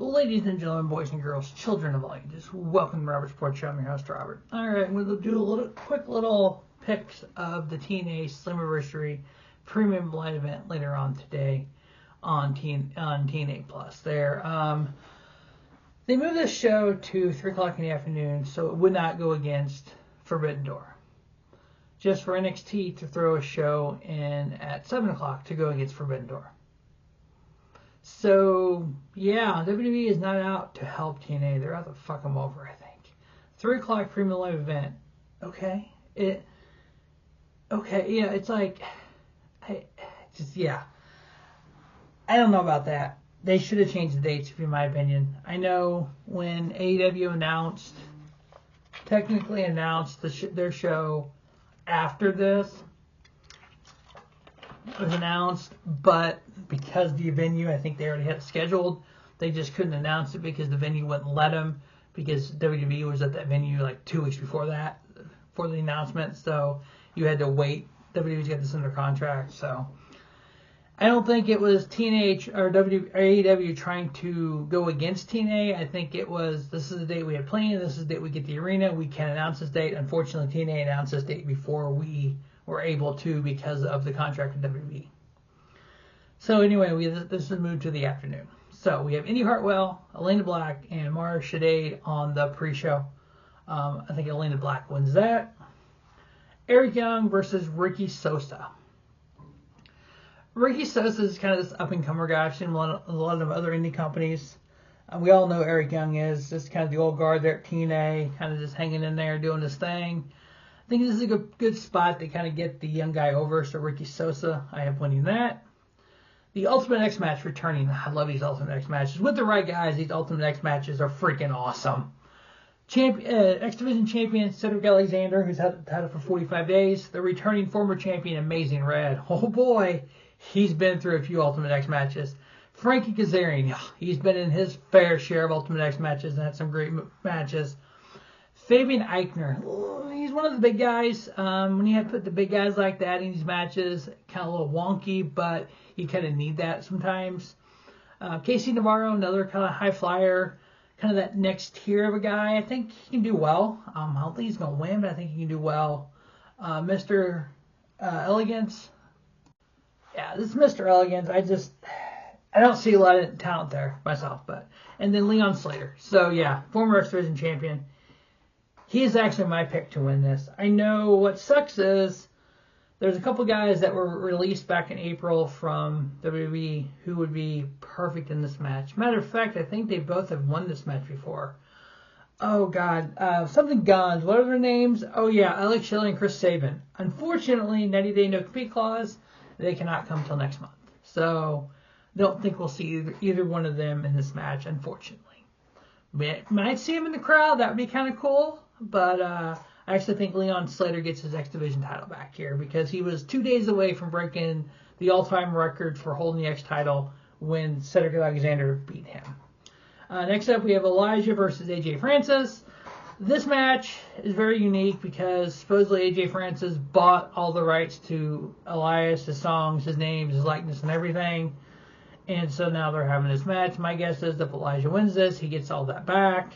Ladies and gentlemen, boys and girls, children of all ages, welcome to the Robert Sports Show. I'm your host, Robert. Alright, I'm going to do a quick little picks of the TNA Slammiversary premium live event later on today on TNA Plus. They moved this show to 3 o'clock in the afternoon, so it would not go against Forbidden Door. Just for NXT to throw a show in at 7 o'clock to go against Forbidden Door. So, yeah, WWE is not out to help TNA. They're out to fuck them over, I think. 3 o'clock premium live event. Okay. It's like, I don't know about that. They should have changed the dates, in my opinion. I know when AEW technically announced their show after this was announced, but because the venue, I think they already had it scheduled, they just couldn't announce it because the venue wouldn't let them, because WWE was at that venue like 2 weeks before that, for the announcement, so you had to wait. WWE's got this under contract, so I don't think it was TNA or AEW trying to go against TNA. I think it was, this is the date we had planned, this is the date we get the arena, we can't announce this date. Unfortunately, TNA announced this date before we were able to because of the contract with WWE. So anyway, this is moved to the afternoon. So we have Indi Hartwell, Elayna Black, and Mara Sade on the pre-show. I think Elayna Black wins that. Eric Young versus Ricky Sosa. Ricky Sosa is kind of this up-and-comer guy. I've seen a lot of other indie companies. We all know Eric Young is just kind of the old guard there at TNA, kind of just hanging in there doing his thing. I think this is a good spot to kind of get the young guy over. So Ricky Sosa, I have winning that. The Ultimate X match returning. I love these Ultimate X matches. With the right guys, these Ultimate X matches are freaking awesome. X Division champion Cedric Alexander, who's had it for 45 days. The returning former champion Amazing Red. Oh boy, he's been through a few Ultimate X matches. Frankie Kazarian, he's been in his fair share of Ultimate X matches and had some great matches. Fabian Aichner, he's one of the big guys. When you have to put the big guys like that in these matches, kind of a little wonky, but you kind of need that sometimes. Casey Navarro, another kind of high flyer, kind of that next tier of a guy. I think he can do well. I don't think he's going to win, but I think he can do well. Mr. Elegance. Yeah, this is Mr. Elegance. I don't see a lot of talent there myself, and then Leon Slater. So yeah, former X Division champion. He is actually my pick to win this. I know what sucks is there's a couple guys that were released back in April from WWE who would be perfect in this match. Matter of fact, I think they both have won this match before. Oh, God. Something Guns. What are their names? Oh, yeah. Alex Shelley and Chris Sabin. Unfortunately, 90-day no-compete clause, they cannot come till next month. So, don't think we'll see either one of them in this match, unfortunately. Might see him in the crowd. That would be kind of cool. But I actually think Leon Slater gets his X Division title back here because he was 2 days away from breaking the all-time record for holding the X title when Cedric Alexander beat him. Next up, we have Alisha versus AJ Francis. This match is very unique because supposedly AJ Francis bought all the rights to Elias, his songs, his names, his likeness, and everything. And so now they're having this match. My guess is if Alisha wins this, he gets all that back.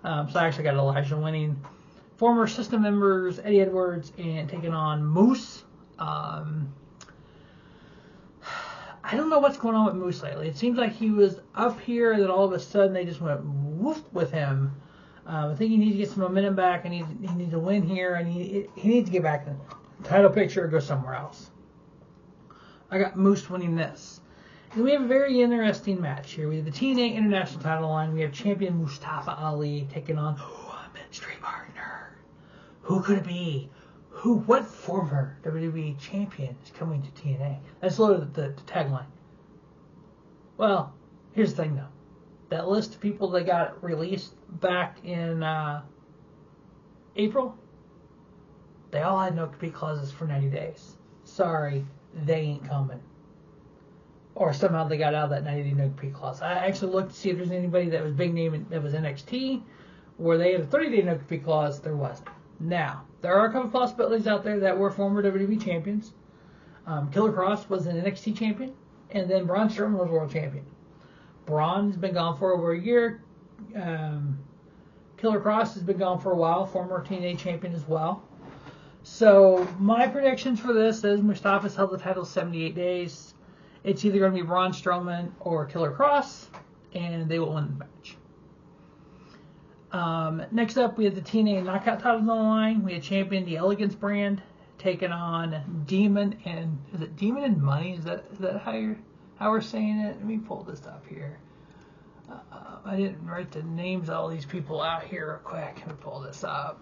So I actually got Alisha winning. Former System members Eddie Edwards and taking on Moose. I don't know what's going on with Moose lately. It seems like he was up here, and then all of a sudden they just went woof with him. I think he needs to get some momentum back, and he needs to win here, and he needs to get back in the title picture or go somewhere else. I got Moose winning this. And we have a very interesting match here. We have the TNA International title line. We have champion Mustafa Ali taking on a mystery partner. Who could it be? What former WWE champion is coming to TNA? That's loaded the tagline. Well, here's the thing though. That list of people that got released back in April, they all had no compete clauses for 90 days. Sorry, they ain't coming. Or somehow they got out of that 90-day no-compete clause. I actually looked to see if there's anybody that was big name that was NXT, where they had a 30-day no-compete clause. There wasn't. Now, there are a couple possibilities out there that were former WWE champions. Killer Cross was an NXT champion, and then Braun Strowman was world champion. Braun's been gone for over a year. Killer Cross has been gone for a while, former TNA champion as well. So my predictions for this is Mustafa's held the title 78 days. It's either going to be Braun Strowman or Killer Cross, and they will win the match. Next up, we have the TNA Knockout titles on the line. We have champion the Elegance brand taking on Demon and Money? Is that how we're saying it? Let me pull this up here. I didn't write the names of all these people out here real quick. Let me pull this up.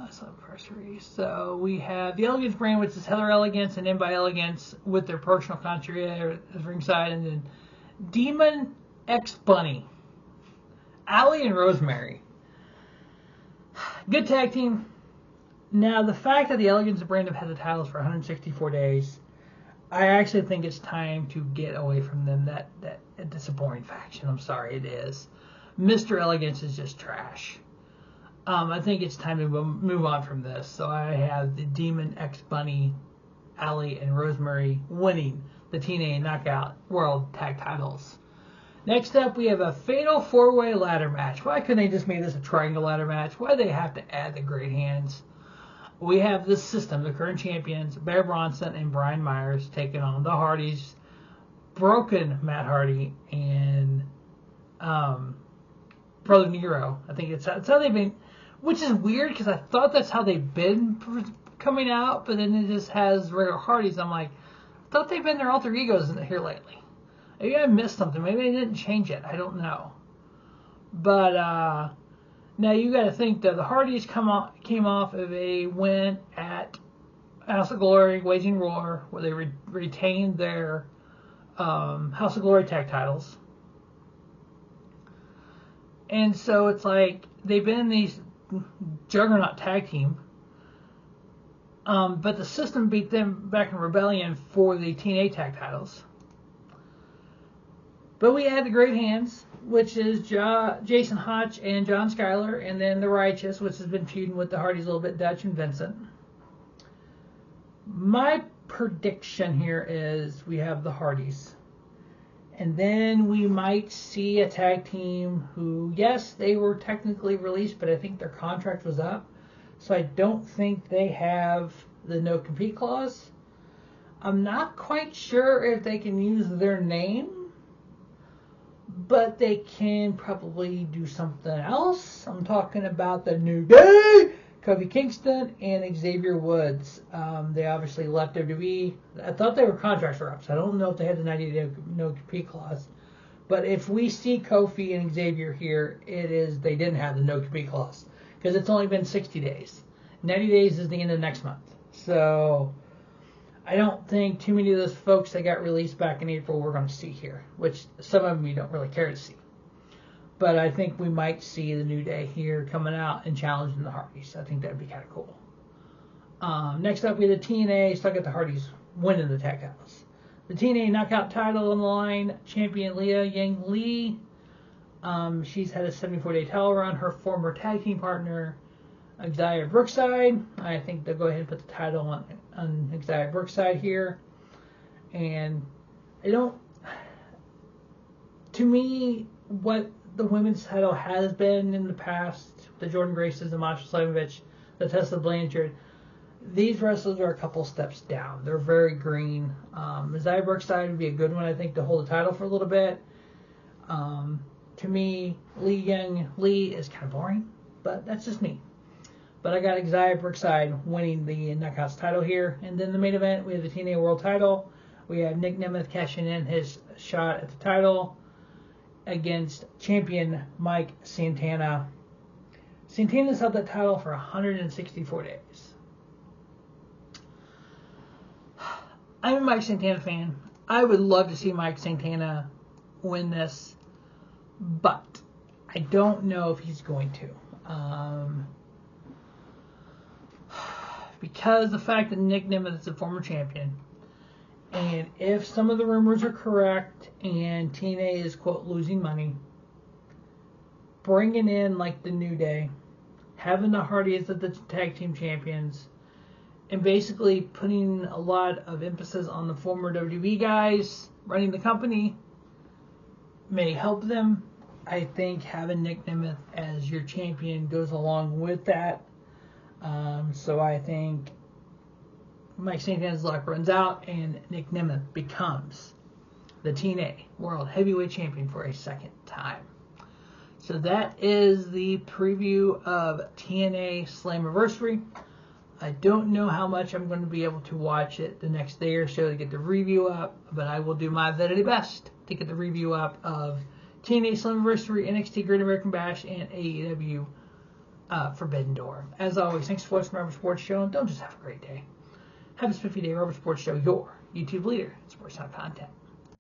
Slammiversary. So we have the Elegance brand, which is Heather Elegance and by Elegance with their personal concierge as ringside, and then DemonXBunny, Allie and Rosemary. Good tag team. Now, the fact that the Elegance brand have had the titles for 164 days, I actually think it's time to get away from them. That disappointing faction. I'm sorry, it is. Mr. Elegance is just trash. I think it's time to move on from this. So I have the DemonXBunny, Allie, and Rosemary winning the TNA Knockout World Tag Titles. Next up, we have a fatal four-way ladder match. Why couldn't they just make this a triangle ladder match? Why do they have to add the great hands? We have the System, the current champions, Bear Bronson and Brian Myers, taking on the Hardys, Broken Matt Hardy, and Brother Nero. I think that's how they've been, which is weird because I thought that's how they've been coming out, but then it just has regular Hardys. I'm like, I thought they've been their alter egos here lately. Maybe I missed something. Maybe they didn't change it. I don't know. But now you got to think that the Hardys came off of a win at House of Glory, Waging War, where they retained their House of Glory tag titles. And so it's like they've been in these juggernaut tag team. But the System beat them back in Rebellion for the TNA tag titles. But we had the Great Hands, which is Jason Hotch and John Skyler, and then the Righteous, which has been feuding with the Hardys a little bit, Dutch and Vincent. My prediction here is we have the Hardys. And then we might see a tag team who, yes, they were technically released, but I think their contract was up. So I don't think they have the no-compete clause. I'm not quite sure if they can use their name, but they can probably do something else. I'm talking about the New Day, Kofi Kingston, and Xavier Woods. They obviously left WWE. I thought they were contracts were up, so I don't know if they had the 90-day no-compete clause. But if we see Kofi and Xavier here, it is they didn't have the no-compete clause because it's only been 60 days. 90 days is the end of next month. So I don't think too many of those folks that got released back in April we're going to see here, which some of them you don't really care to see. But I think we might see the New Day here coming out and challenging the Hardys. I think that would be kind of cool. Next up, we have the TNA. Still got the Hardys winning the tag titles. The TNA Knockout title on the line. Champion Leah Yang Lee. She's had a 74-day title run. Her former tag team partner, Xia Brookside. I think they'll go ahead and put the title on Xia Brookside here. And to me, what the women's title has been in the past, the Jordan Graces, the Masha Slamovich, the Tessa Blanchard, these wrestlers are a couple steps down. They're very green. Xia Brookside would be a good one, I think, to hold the title for a little bit. To me, Lee is kind of boring, but that's just me. But I got Xia Brookside winning the Knockouts title here. And then the main event, we have the TNA World title. We have Nick Nemeth cashing in his shot at the title against champion Mike Santana. Santana's held that title for 164 days. I'm a Mike Santana fan. I would love to see Mike Santana win this, but I don't know if he's going to. Because the fact that Nick Nemeth is a former champion, and if some of the rumors are correct and TNA is, quote, losing money, bringing in like the New Day, having the Hardys as the tag team champions, and basically putting a lot of emphasis on the former WWE guys running the company, may help them. I think having Nick Nemeth as your champion goes along with that. So I think Mike Santana's luck runs out and Nick Nemeth becomes the TNA World Heavyweight Champion for a second time. So that is the preview of TNA Slammiversary. I don't know how much I'm going to be able to watch it the next day or so to get the review up, but I will do my very best to get the review up of TNA Slammiversary, NXT Great American Bash, and AEW Forbidden Door. As always, thanks for watching the Robert Sports Show, and don't just have a great day. Have a spiffy day, Robert Sports Show, your YouTube leader in sports talk content.